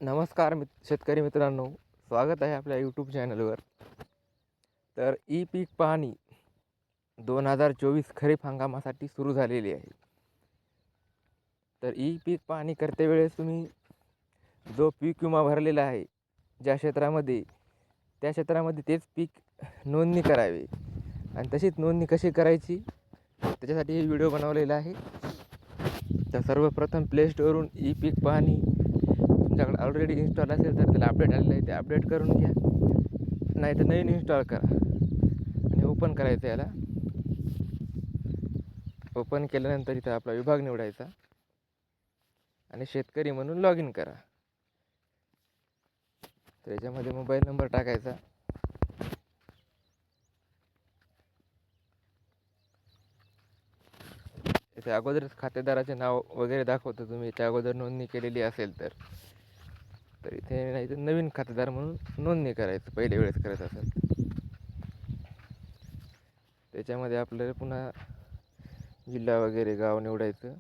नमस्कार शेतकरी मित्रांनो, स्वागत आहे आपल्या यूट्यूब चॅनलवर. तर ई पीक पाहणी 2024 खरीप हंगामासाठी सुरू झालेली आहे. तर ई पीक पाहणी करते वेळेस तुम्ही जो पीक विमा भरलेला आहे ज्या क्षेत्रामध्ये, त्या क्षेत्रामध्ये तेच पीक नोंदणी करावी. आणि तशीच नोंदणी कशी करायची त्याच्यासाठी हे व्हिडिओ बनवलेला आहे. तर सर्वप्रथम प्ले स्टोअरवरून ई पीक पाहणी तुमच्याकडे ऑलरेडी इन्स्टॉल असेल तर त्याला अपडेट आलेलं आहे, ते अपडेट करून घ्या. नाही तर नवीन इन्स्टॉल करा आणि ओपन करायचं. याला ओपन केल्यानंतर इथं आपला विभाग निवडायचा आणि शेतकरी म्हणून लॉग इन करा. तर याच्यामध्ये मोबाईल नंबर टाकायचा. इथे अगोदरच खातेदाराचे नाव वगैरे दाखवतं, तुम्ही याच्या अगोदर नोंदणी केलेली असेल तर इथे नाही तर नवीन खातेदार म्हणून नोंदणी करायचं पहिल्या वेळेस करत असेल. त्याच्यामध्ये आपल्याला पुन्हा जिल्हा वगैरे गाव निवडायचं.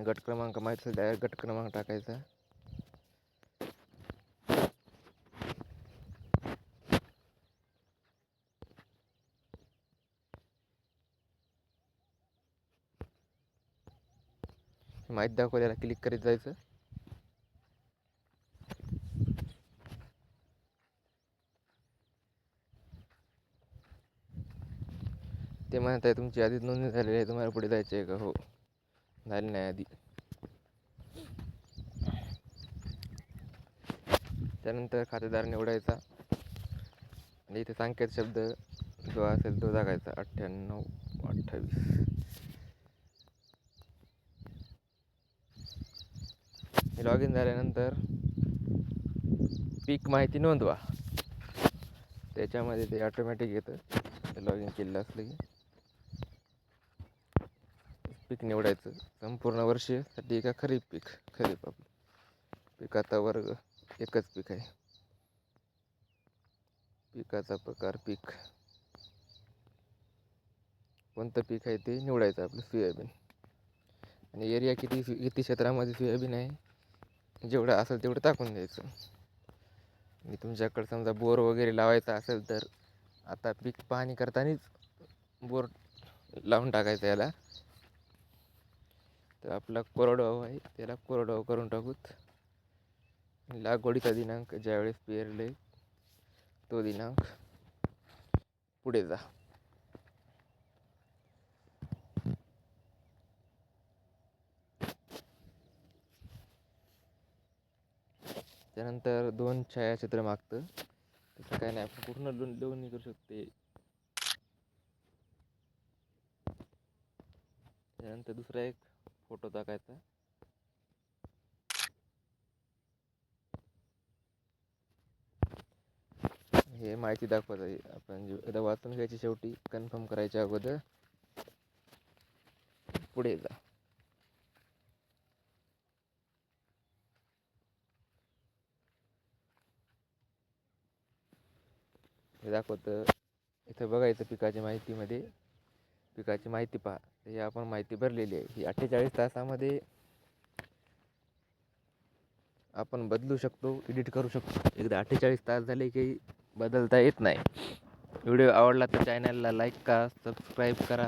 गट क्रमांक माहीत असेल डायरेक्ट गट क्रमांक टाकायचा. माहीत दाखवल्याला क्लिक करीत जायचं. ते म्हणत आहे तुमची आधीच नोंदणी झालेली आहे, तुम्हाला पुढे जायचे आहे का? हो, झाली नाही आधी. त्यानंतर खातेदार निवडायचा आणि इथे संकेत शब्द जो असेल तो टाकायचा 9828. लॉग इन झाल्यानंतर पीक माहिती नोंदवा. त्याच्यामध्ये ते ऑटोमॅटिक येतं लॉग इन केलेलं असलं की. पीक निवडायचं संपूर्ण वर्षासाठी का खरीप पीक. खरीप आपलं पिकाचा वर्ग एकच पीक आहे. पिकाचा प्रकार पीक कोणतं पीक आहे ते निवडायचं आपलं. सोयाबीन. आणि एरिया किती क्षेत्रामध्ये सोयाबीन आहे जेवढं असेल तेवढं टाकून द्यायचं. आणि तुमच्याकडे समजा बोर वगैरे लावायचा असेल तर आता पीक पाहणी करतानाच बोर लावून टाकायचं याला. तर आपला कोरडवाहू आहे त्याला कोरडवाहू करून टाकूत. लागवडीचा दिनांक ज्यावेळेस पेरले तो दिनांक पुढे जा. त्यानंतर 2 छायाचित्र मागतं. तसं काय नाही, आपण पूर्ण नोंदणी करू शकते. त्यानंतर दुसरा एक फोटो टाकायचा. हे माहिती दाखवत आहे. आपण एकदा वाचून घ्यायची शेवटी, कन्फर्म करायच्या अगोदर पुढे जा. हे दाखवतं. इथं बघायचं पिकाच्या माहितीमध्ये पिकाची माहिती पहा. हे आपण माहिती भरलेली आहे. ही 48 तासामध्ये आपण बदलू शकतो, एडिट करू शकतो. एकदा 48 तास झाले की बदलता येत नाही. व्हिडिओ आवडला तर चॅनलला लाईक करा, सबस्क्राईब करा.